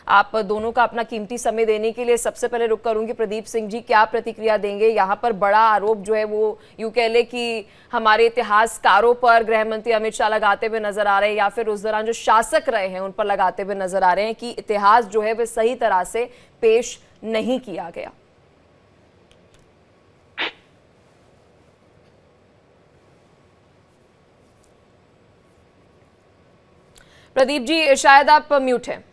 आप दोनों का अपना कीमती समय देने के लिए। सबसे पहले रुक करूंगी प्रदीप सिंह जी, क्या प्रतिक्रिया देंगे? यहाँ पर बड़ा आरोप जो है वो यूं कह ले कि हमारे इतिहासकारों पर गृह मंत्री अमित शाह लगाते हुए नजर आ रहे हैं, या फिर उस दौरान जो शासक रहे हैं उन पर लगाते हुए नजर आ रहे हैं कि इतिहास जो है वह सही तरह से पेश नहीं किया गया। प्रदीप जी शायद आप म्यूट हैं।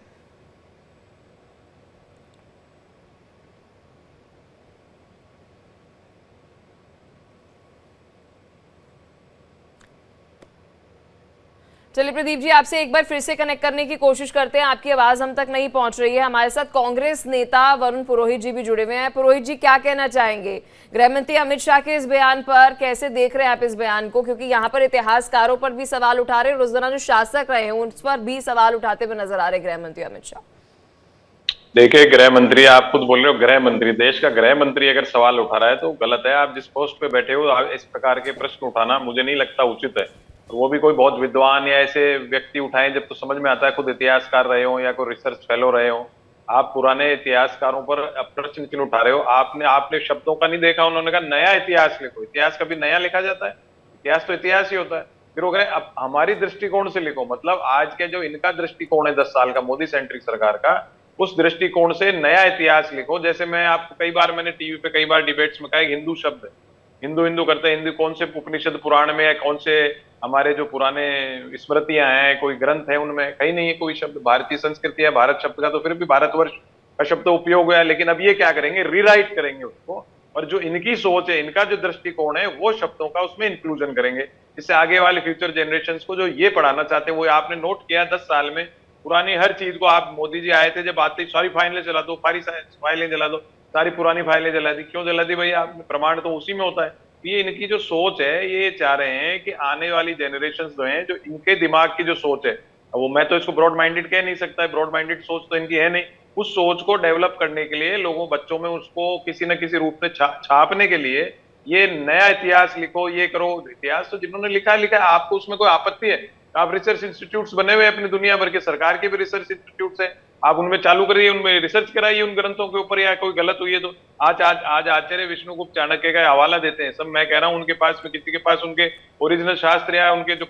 चलिए प्रदीप जी, आपसे एक बार फिर से कनेक्ट करने की कोशिश करते हैं, आपकी आवाज हम तक नहीं पहुंच रही है। हमारे साथ कांग्रेस नेता वरुण पुरोहित जी भी जुड़े हुए हैं। पुरोहित जी, क्या कहना चाहेंगे गृह मंत्री अमित शाह के इस बयान पर? कैसे देख रहे हैं आप इस बयान को? क्योंकि यहाँ पर इतिहासकारों पर भी सवाल उठा रहे हैं और उस दौरान जो शासक रहे हैं उस पर भी सवाल उठाते हुए नजर आ रहे गृह मंत्री अमित शाह। देखिए, गृह मंत्री, आप खुद बोल रहे हो गृह मंत्री, देश का गृह मंत्री अगर सवाल उठा रहा है तो गलत है। आप जिस पोस्ट पे बैठे हो, इस प्रकार के प्रश्न उठाना मुझे नहीं लगता उचित है। तो वो भी कोई बहुत विद्वान या ऐसे व्यक्ति उठाएं जब तो समझ में आता है, खुद इतिहासकार रहे हो या कोई रिसर्च फेलो रहे हो। आप पुराने इतिहासकारों पर प्रश्न क्यों उठा रहे हो? आपने शब्दों का नहीं देखा, उन्होंने कहा नया इतिहास लिखो। इतिहास कभी नया लिखा जाता है? इतिहास तो इतिहास ही होता है। फिर वो कह रहे अब हमारी दृष्टिकोण से लिखो, मतलब आज के जो इनका दृष्टिकोण है 10 साल का मोदी सेंट्रिक सरकार का, उस दृष्टिकोण से नया इतिहास लिखो। जैसे मैं आपको कई बार, मैंने टीवी पे कई बार डिबेट्स में कहा, हिंदू शब्द है, हिंदू हिंदू करते हैं, हिंदू कौन से उपनिषद पुराण में है, कौन से हमारे जो पुराने स्मृतियां हैं, कोई ग्रंथ है उनमें कहीं नहीं है कोई शब्द भारतीय संस्कृति है भारत शब्द का, तो फिर भी भारतवर्ष का शब्द उपयोग है। लेकिन अब ये क्या करेंगे, रीराइट करेंगे उसको, और जो इनकी सोच है, इनका जो दृष्टिकोण है, वो शब्दों का उसमें इंक्लूजन करेंगे, जिससे आगे वाले फ्यूचर जनरेशन को जो ये पढ़ाना चाहते हैं, वो आपने नोट किया 10 साल में पुरानी हर चीज को। आप मोदी जी आए थे, जब आते ही सारी फाइलें जला दो, सारी फाइलें जला दो, सारी पुरानी फाइलें जला दी। क्यों जला दी भाई? आप प्रमाण तो उसी में होता है। ये इनकी जो सोच है, ये चाह रहे हैं कि आने वाली जनरेशन जो है, जो इनके दिमाग की जो सोच है, वो मैं तो इसको ब्रॉड माइंडेड कह नहीं सकता, ब्रॉड माइंडेड सोच तो इनकी है नहीं। उस सोच को डेवलप करने के लिए लोगों, बच्चों में उसको किसी न किसी रूप में छापने के लिए ये नया इतिहास लिखो, ये करो। इतिहास तो जिन्होंने लिखा है लिखा है, आपको उसमें कोई आपत्ति है? आप रिसर्च इंस्टीट्यूट्स बने हुए अपनी दुनिया भर के, सरकार के भी रिसर्च इंस्टीट्यूट्स हैं, आप उनमें चालू करिए, उनमें रिसर्च कराइए उन ग्रंथों के ऊपर, या कोई गलत हुई है तो। आज आचार्य विष्णुगुप्त चाणक्य का हवाला देते हैं सब। मैं कह रहा हूं उनके पास में, किसी के पास उनके ओरिजिनल शास्त्र या उनके जो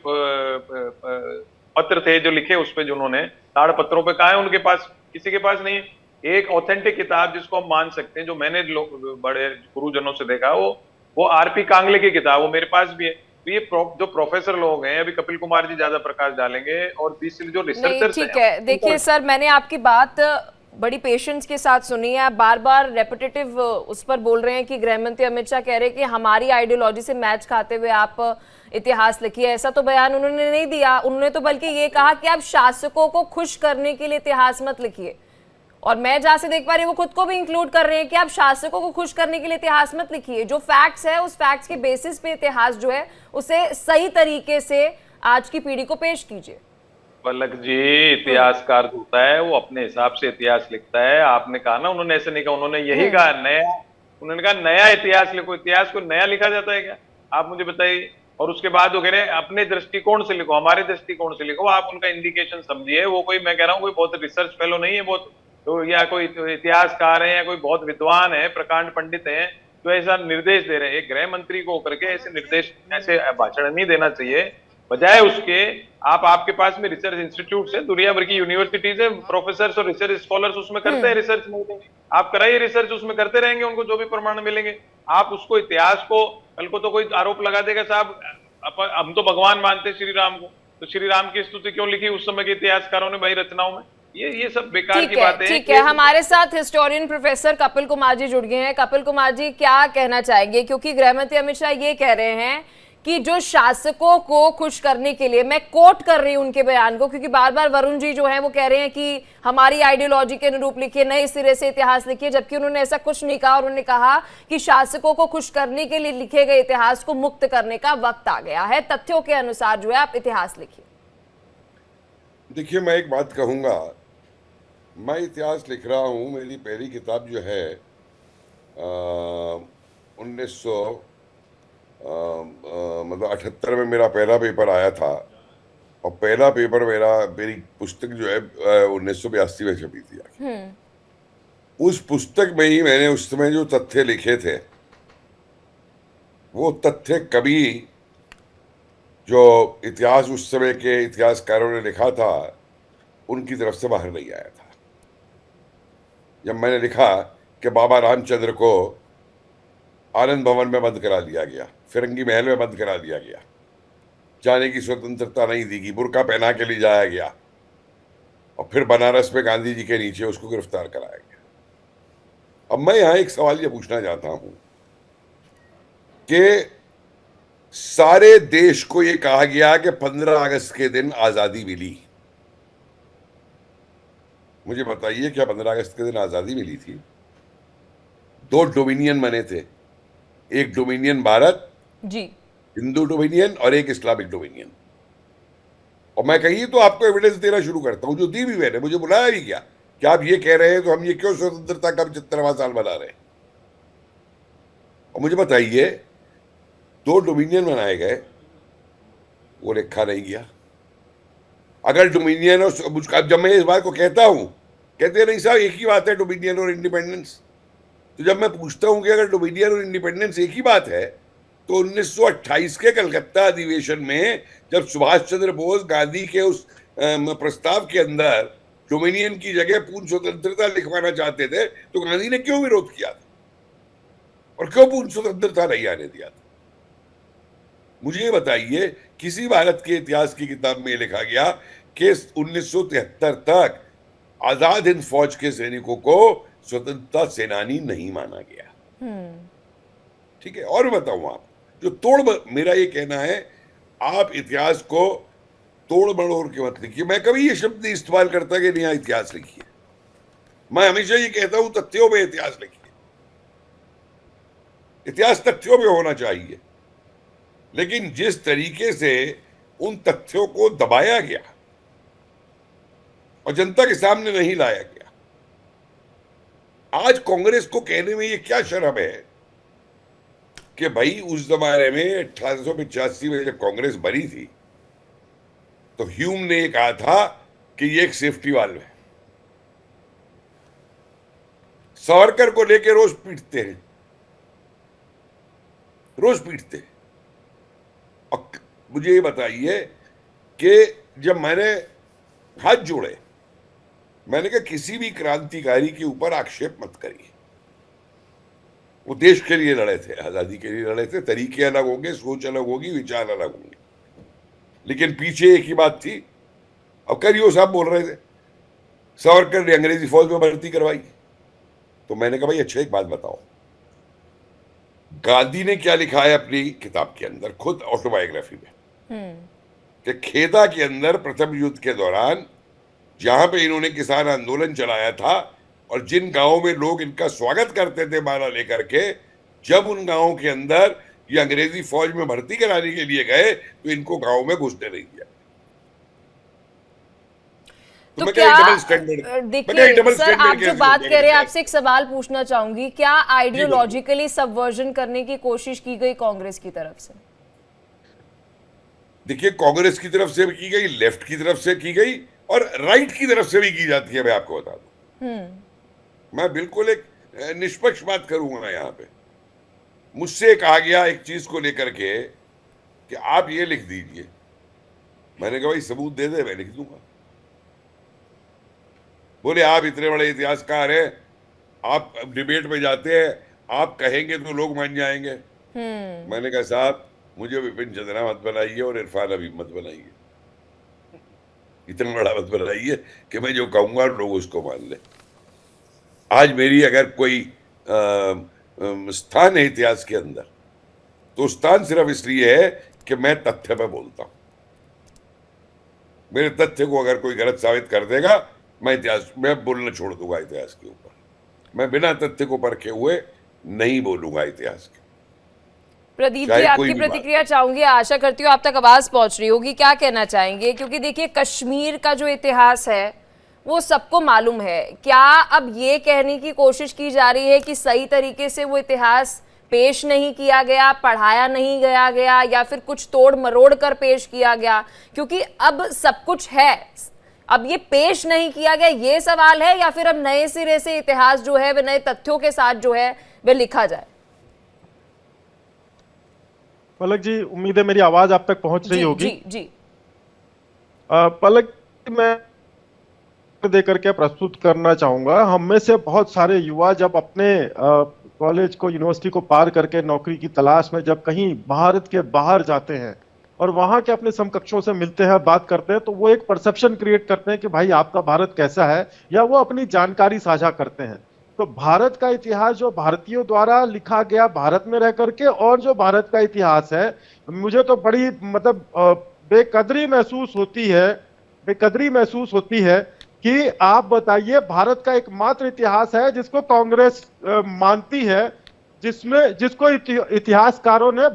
पत्र थे जो लिखे उस पे, जो उन्होंने ताड़पत्रों पे, कहा है उनके पास? किसी के पास नहीं है। एक ऑथेंटिक किताब जिसको हम मान सकते हैं, जो मैंने बड़े गुरुजनों से देखा, वो आरपी कांगले की किताब, वो मेरे पास भी है। तो ये जो प्रोफेसर लोग हैं, अभी कपिल कुमार जी ज्यादा प्रकाश डालेंगे, और तीसरी जो नहीं, रिसर्चर्स ठीक हैं है। देखिए सर, मैंने आपकी बात बड़ी पेशेंस के साथ सुनी है। आप बार बार रेपिटेटिव उस पर बोल रहे हैं कि गृह मंत्री अमित शाह कह रहे हैं कि हमारी आइडियोलॉजी से मैच खाते हुए आप इतिहास लिखिए। ऐसा तो बयान उन्होंने नहीं दिया। उन्होंने तो बल्कि ये कहा कि आप शासकों को खुश करने के लिए इतिहास मत लिखिए। और मैं जहां से देख पा रही हूँ वो खुद को भी इंक्लूड कर रहे हैं कि आप शासकों को खुश करने के लिए इतिहास मत लिखिए। जो फैक्ट्स है, उस फैक्ट्स के बेसिस पे इतिहास जो है उसे सही तरीके से आज की पीढ़ी को पेश कीजिए। पलक जी, इतिहासकार होता है, वो अपने हिसाब से इतिहास लिखता है। आपने कहा ना, उन्होंने ऐसे नहीं कहा, उन्होंने यही कहा नया। उन्होंने कहा नया इतिहास लिखो। इतिहास को नया लिखा जाता है क्या? आप मुझे बताइए। और उसके बाद वो कह रहे हैं अपने दृष्टिकोण से लिखो, हमारे दृष्टिकोण से लिखो। आप उनका इंडिकेशन समझिए। वो कोई, मैं कह रहा हूँ, कोई बहुत रिसर्च फेलो नहीं है बहुत, तो या कोई इतिहासकार है या कोई बहुत विद्वान है, प्रकांड पंडित है, तो ऐसा निर्देश दे रहे हैं। गृह मंत्री को होकर के ऐसे निर्देश, ऐसे भाषण नहीं देना चाहिए। बजाय उसके, आपके पास में रिसर्च इंस्टीट्यूट है, दुनिया भर की यूनिवर्सिटीज है, प्रोफेसर और रिसर्च स्कॉलर्स उसमें करते हैं रिसर्च। आप कराइए रिसर्च, उसमें करते रहेंगे, उनको जो भी प्रमाण मिलेंगे। आप उसको, इतिहास को, कल को तो कोई आरोप लगा देगा साहब हम तो भगवान मानते श्री राम को, तो श्री राम की स्तुति क्यों लिखी उस समय के इतिहासकारों ने भाई रचनाओं में? ये सब बेकार की बातें हैं। ठीक है। हमारे साथ हिस्टोरियन प्रोफेसर कपिल कुमार जी जुड़ गए हैं। कपिल कुमार जी, क्या कहना चाहेंगे? क्योंकि गृह मंत्री अमित शाह ये कह रहे हैं कि जो शासकों को खुश करने के लिए, मैं कोट कर रही हूं उनके बयान को, क्योंकि बार बार वरुण जी जो है वो कह रहे हैं कि हमारी आइडियोलॉजी के अनुरूप लिखिए, नए सिरे से इतिहास लिखिए, जबकि उन्होंने ऐसा कुछ नहीं कहा। उन्होंने कहा कि शासकों को खुश करने के लिए लिखे गए इतिहास को मुक्त करने का वक्त आ गया है। तथ्यों के अनुसार जो है आप इतिहास लिखिए। देखिए, मैं एक बात कहूंगा, मैं इतिहास लिख रहा हूँ। मेरी पहली किताब जो है 1900 मतलब 78 में मेरा पहला पेपर आया था, और पहला पेपर मेरी पुस्तक जो है 1982 में छपी थी आखिर। उस पुस्तक में ही मैंने उस समय जो तथ्य लिखे थे, वो तथ्य कभी जो इतिहास उस समय के इतिहासकारों ने लिखा था उनकी तरफ से बाहर नहीं आया था। जब मैंने लिखा कि बाबा रामचंद्र को आनंद भवन में बंद करा दिया गया, फिरंगी महल में बंद करा दिया गया, जाने की स्वतंत्रता नहीं दी गई, बुर्का पहना के ले जाया गया और फिर बनारस में गांधी जी के नीचे उसको गिरफ्तार कराया गया। अब मैं यहां एक सवाल ये पूछना चाहता हूं कि सारे देश को ये कहा गया कि 15 अगस्त के दिन आजादी मिली। मुझे बताइए, क्या 15 अगस्त के दिन आजादी मिली थी? 2 डोमिनियन बने थे, एक डोमिनियन भारत जी, हिंदू डोमिनियन, और एक इस्लामिक डोमिनियन। और मैं कहीं तो आपको एविडेंस देना शुरू करता हूं, जो दी भी मैंने, मुझे बुलाया भी क्या कि आप ये कह रहे हैं तो हम ये क्यों स्वतंत्रता का 75वां साल मना रहे हैं? और मुझे बताइए, 2 डोमिनियन बनाए गए, वो लिखा नहीं गया। अगर डोमिनियन और जब मैं इस बात को कहता हूं, कहते हैं नहीं साहब एक ही बात है डोमिनियन और इंडिपेंडेंस। तो जब मैं पूछता हूं कि अगर डोमिनियन और इंडिपेंडेंस एक ही बात है, तो 1928 के कलकत्ता अधिवेशन में जब सुभाष चंद्र बोस गांधी के उस प्रस्ताव के अंदर डोमिनियन की जगह पूर्ण स्वतंत्रता लिखवाना चाहते थे, तो गांधी ने क्यों विरोध किया था और क्यों पूर्ण स्वतंत्रता नहीं आने दिया था? मुझे ये बताइए, किसी भारत के इतिहास की किताब में लिखा गया कि 1973 तक आजाद हिंद फौज के सैनिकों को स्वतंत्रता सेनानी नहीं माना गया। ठीक है, और बताऊं आप जो मेरा ये कहना है, आप इतिहास को तोड़ मड़ोड़ के मत लिखिए। मैं कभी ये शब्द नहीं इस्तेमाल करता कि नया इतिहास लिखिए। मैं हमेशा ये कहता हूं तथ्यों में इतिहास लिखिए। इतिहास तथ्यों में होना चाहिए, लेकिन जिस तरीके से उन तथ्यों को दबाया गया और जनता के सामने नहीं लाया गया, आज कांग्रेस को कहने में ये क्या शर्म है कि भाई उस जमाने में 1885 में जब कांग्रेस बनी थी तो ह्यूम ने ये कहा था कि ये एक सेफ्टी वाल्व है। सावरकर को लेकर रोज पीटते हैं, रोज पीटते हैं। और मुझे ये बताइए कि जब मैंने हाथ जोड़े, मैंने कहा किसी भी क्रांतिकारी के ऊपर आक्षेप मत करिए। वो देश के लिए लड़े थे, आजादी के लिए लड़े थे, तरीके अलग होंगे, सोच अलग होगी, विचार अलग होंगे, लेकिन पीछे एक ही बात थी। अब करियो साहब बोल रहे थे सावरकर ने अंग्रेजी फौज में भर्ती करवाई, तो मैंने कहा भाई अच्छा एक बात बताओ, गांधी ने क्या लिखा है अपनी किताब के अंदर, खुद ऑटोबायोग्राफी में, कि खेदा के अंदर प्रथम युद्ध के दौरान जहां पे इन्होंने किसान आंदोलन चलाया था और जिन गांवों में लोग इनका स्वागत करते थे माला लेकर के, जब उन गांवों के अंदर ये अंग्रेजी फौज में भर्ती कराने के लिए गए तो इनको गांव में घुसने नहीं दिया। तो क्या देखिए सर, आप जो बात कह रहे हैं, आपसे एक सवाल पूछना चाहूंगी, क्या आइडियोलॉजिकली सबवर्जन करने की कोशिश की गई कांग्रेस की तरफ से? देखिए, कांग्रेस की तरफ से भी की गई, लेफ्ट की तरफ से की गई और राइट की तरफ से भी की जाती है। मैं आपको बता दूं, मैं बिल्कुल एक निष्पक्ष बात करूंगा। यहाँ पे मुझसे कहा गया एक चीज को लेकर के कि आप ये लिख दीजिए, मैंने कहा भाई सबूत दे दे, मैं लिख दूंगा। बोले आप इतने बड़े इतिहासकार हैं, आप डिबेट में जाते हैं, आप कहेंगे तो लोग मान जाएंगे। मैंने कहा साहब मुझे विपिन चंद्रा मत बनाइए और इरफान हबीब मत बनाइए, इतना बड़ा मत बनाइए कि मैं जो कहूंगा लोग उसको मान ले। आज मेरी अगर कोई स्थान है इतिहास के अंदर, तो स्थान सिर्फ इसलिए है कि मैं तथ्य में बोलता हूं। मेरे तथ्य को अगर कोई गलत साबित कर देगा, मैं बोलना छोड़ दूंगा इतिहास के ऊपर। मैं बिना तथ्य को परखे हुए नहीं बोलूंगा इतिहास के। प्रदीप जी, आपकी प्रतिक्रिया चाहूंगी, आशा करती हूँ आप तक आवाज पहुंच रही होगी, क्या कहना चाहेंगे? क्योंकि देखिए, कश्मीर का जो इतिहास है वो सबको मालूम है। क्या अब ये कहने की कोशिश की जा रही है कि सही तरीके से वो इतिहास पेश नहीं किया गया, पढ़ाया नहीं गया या फिर कुछ तोड़ मरोड़ कर पेश किया गया? क्योंकि अब सब कुछ है, अब ये पेश नहीं किया गया ये सवाल है, या फिर अब नए सिरे से इतिहास जो है वह नए तथ्यों के साथ जो है वह लिखा जाए? पलक जी, उम्मीद है मेरी आवाज आप तक पहुंच रही जी होगी। जी जी। पलक, मैं दे करके प्रस्तुत करना चाहूंगा। हम में से बहुत सारे युवा जब अपने कॉलेज को, यूनिवर्सिटी को पार करके नौकरी की तलाश में जब कहीं भारत के बाहर जाते हैं और वहां के अपने समकक्षों से मिलते हैं, बात करते हैं, तो वो एक परसेप्शन क्रिएट करते हैं कि भाई आपका भारत कैसा है, या वो अपनी जानकारी साझा करते हैं। तो भारत का इतिहास जो भारतीयों द्वारा लिखा गया भारत में रह करके, और जो भारत का इतिहास है, मुझे तो बड़ी मतलब बेकदरी महसूस होती है कि आप बताइए, भारत का एकमात्र इतिहास है जिसको कांग्रेस मानती है, जिसको इतिहासकारों ने,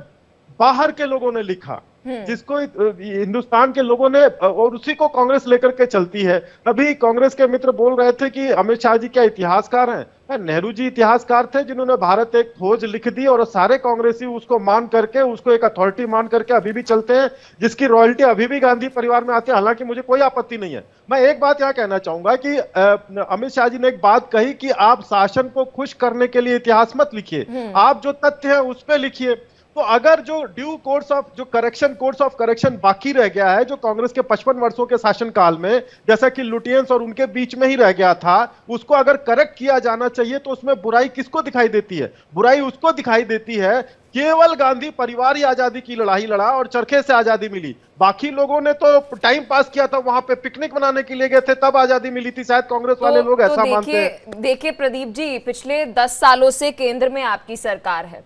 बाहर के लोगों ने लिखा, जिसको हिंदुस्तान के लोगों ने, और उसी को कांग्रेस लेकर के चलती है। अभी कांग्रेस के मित्र बोल रहे थे कि अमित शाह जी क्या इतिहासकार हैं? नेहरू जी इतिहासकार थे जिन्होंने भारत एक खोज लिख दी, और सारे कांग्रेसी उसको मान करके, उसको एक अथॉरिटी मान करके अभी भी चलते हैं, जिसकी रॉयल्टी अभी भी गांधी परिवार में आती है। हालांकि मुझे कोई आपत्ति नहीं है। मैं एक बात यहां कहना चाहूंगा कि अमित शाह जी ने एक बात कही कि आप शासन को खुश करने के लिए इतिहास मत लिखिए, आप जो तथ्य है उस पर लिखिए। तो अगर जो ड्यू कोर्स ऑफ करेक्शन बाकी रह गया है, जो कांग्रेस के 55 वर्षों के शासनकाल में, जैसा कि लुटियंस और उनके बीच में ही रह गया था, उसको अगर करेक्ट किया जाना चाहिए, तो उसमें बुराई किसको दिखाई देती है? बुराई उसको दिखाई देती है केवल गांधी परिवार ही आजादी की लड़ाई लड़ा और चरखे से आजादी मिली। बाकी लोगों ने तो टाइम पास किया था, वहां पे पिकनिक मनाने के लिए गए थे, तब आजादी मिली थी। शायद कांग्रेस वाले लोग ऐसा मानते हैं। देखिए प्रदीप जी, पिछले 10 सालों से केंद्र में आपकी सरकार है,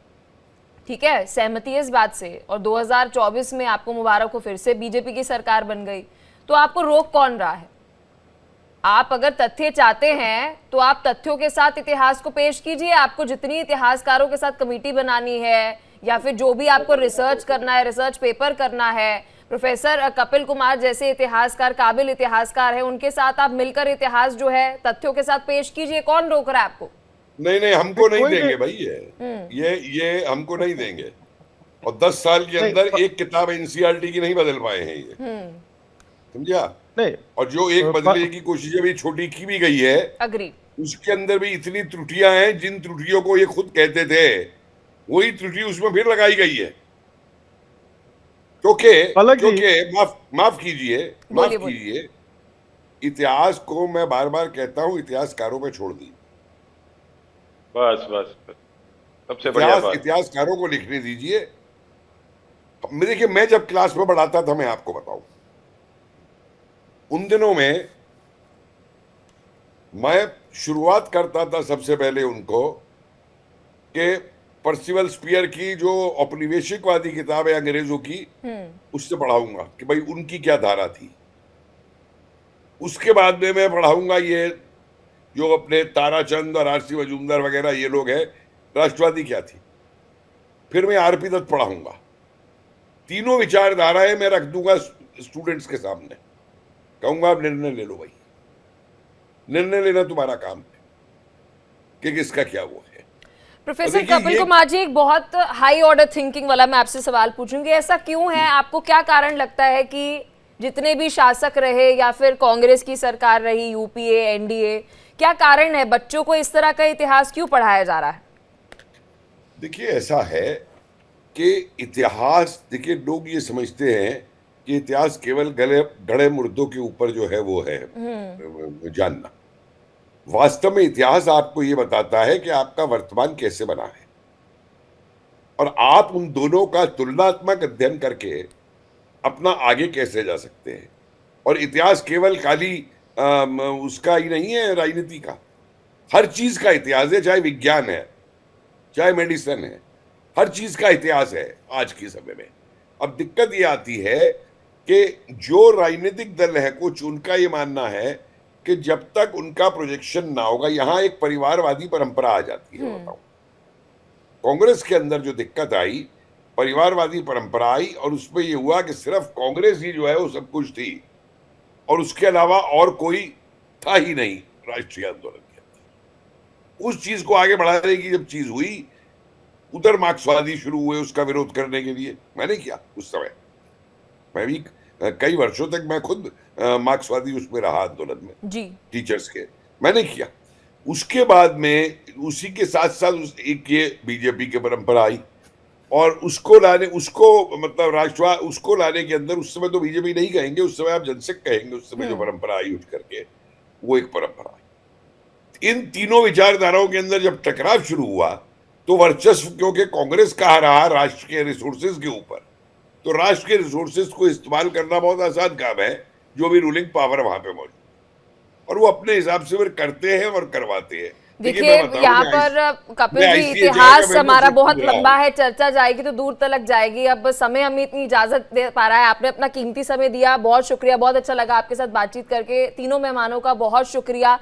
ठीक है, सहमति है इस बात से, और 2024 में आपको मुबारक हो, फिर से बीजेपी की सरकार बन गई। तो आपको रोक कौन रहा है? आप अगर तथ्य चाहते हैं तो आप तथ्यों के साथ इतिहास को पेश कीजिए। आपको जितनी इतिहासकारों के साथ कमेटी बनानी है, या फिर जो भी आपको रिसर्च करना है, रिसर्च पेपर करना है, प्रोफेसर कपिल कुमार जैसे इतिहासकार, काबिल इतिहासकार है, उनके साथ आप मिलकर इतिहास जो है तथ्यों के साथ पेश कीजिए। कौन रोक रहा है आपको? नहीं, हमको नहीं देंगे भाई, ये हमको नहीं देंगे। और 10 साल के अंदर एक किताब एनसीईआरटी की नहीं बदल पाए हैं ये, समझा? नहीं, और जो एक बदलने की कोशिश अभी छोटी की भी गई है, अग्री, उसके अंदर भी इतनी त्रुटियां हैं, जिन त्रुटियों को ये खुद कहते थे वही त्रुटि उसमें फिर लगाई गई है। क्योंकि माफ कीजिए, इतिहास को मैं बार बार कहता हूं, इतिहासकारों पे छोड़ दी। बस सबसे बढ़िया बात, इतिहासकारों को लिखने दीजिए। देखिए, मैं जब क्लास में पढ़ाता था, मैं आपको बताऊं, उन दिनों में मैं शुरुआत करता था सबसे पहले उनको कि पर्सिवल स्पीयर की जो औपनिवेशिकवादी किताब है अंग्रेजों की, उससे पढ़ाऊंगा कि भाई उनकी क्या धारा थी। उसके बाद में मैं पढ़ाऊंगा ये जो अपने ताराचंद और आरसी मजूमदार वगैरह ये लोग हैं, राष्ट्रवादी क्या थी। फिर मैं आरपी दत्त पढ़ाऊंगा। तीनों विचारधाराएं मैं रख दूंगा स्टूडेंट्स के सामने, कहूंगा आप निर्णय ले लो भाई, निर्णय लेना तुम्हारा काम है कि किसका क्या वो है। प्रोफेसर कपिल कुमार जी, एक बहुत हाई ऑर्डर थिंकिंग वाला मैं आपसे सवाल पूछूंगी। ऐसा क्यों है? आपको क्या कारण लगता है कि जितने भी शासक रहे या फिर कांग्रेस की सरकार रही, यूपीए, एनडीए, क्या कारण है बच्चों को इस तरह का इतिहास क्यों पढ़ाया जा रहा है? देखिए, ऐसा है कि इतिहास, देखिए लोग ये समझते हैं कि इतिहास केवल गड़े मुर्दों के ऊपर जो है वो है जानना। वास्तव में इतिहास आपको ये बताता है कि आपका वर्तमान कैसे बना है, और आप उन दोनों का तुलनात्मक अध्ययन करके अपना आगे कैसे जा सकते हैं। और इतिहास केवल खाली उसका ही नहीं है, राजनीति का, हर चीज का इतिहास है, चाहे विज्ञान है, चाहे मेडिसिन है, हर चीज का इतिहास है आज के समय में। अब दिक्कत ये आती है कि जो राजनीतिक दल है, कुछ उनका ये मानना है कि जब तक उनका प्रोजेक्शन ना होगा, यहां एक परिवारवादी परंपरा आ जाती है। बताओ, कांग्रेस के अंदर जो दिक्कत आई, परिवारवादी परंपरा आई, और उसमें यह हुआ कि सिर्फ कांग्रेस ही जो है वो सब कुछ थी, और उसके अलावा और कोई था ही नहीं राष्ट्रीय आंदोलन के अंदर। उस चीज को आगे बढ़ाने की जब चीज हुई, उधर मार्क्सवादी शुरू हुए उसका विरोध करने के लिए, मैंने किया उस समय। मैं भी कई वर्षों तक मैं खुद मार्क्सवादी उसमें रहा, आंदोलन में जी टीचर्स के, मैंने किया। उसके बाद में उसी के साथ साथ एक ये बीजेपी की परंपरा आई, और उसको लाने, उसको मतलब राष्ट्रवाद उसको लाने के अंदर, उस समय तो बीजेपी नहीं कहेंगे, उस समय आप जनसंघ कहेंगे, उस समय जो परंपरा आई उठ करके, वो एक परंपरा आई। इन तीनों विचारधाराओं के अंदर जब टकराव शुरू हुआ तो वर्चस्व, क्योंकि कांग्रेस कहा रहा राष्ट्र के रिसोर्सेज के ऊपर, तो राष्ट्र के रिसोर्सेज को इस्तेमाल करना बहुत आसान काम है, जो भी रूलिंग पावर वहां पे मौजूद, और वो अपने हिसाब से फिर करते हैं और करवाते हैं। देखिए यहाँ पर कपिल जी, इतिहास हमारा बहुत लंबा है, चर्चा जाएगी तो दूर तक जाएगी। अब समय हमें इतनी इजाजत दे पा रहा है, आपने अपना कीमती समय दिया, बहुत शुक्रिया, बहुत अच्छा लगा आपके साथ बातचीत करके। तीनों मेहमानों का बहुत शुक्रिया।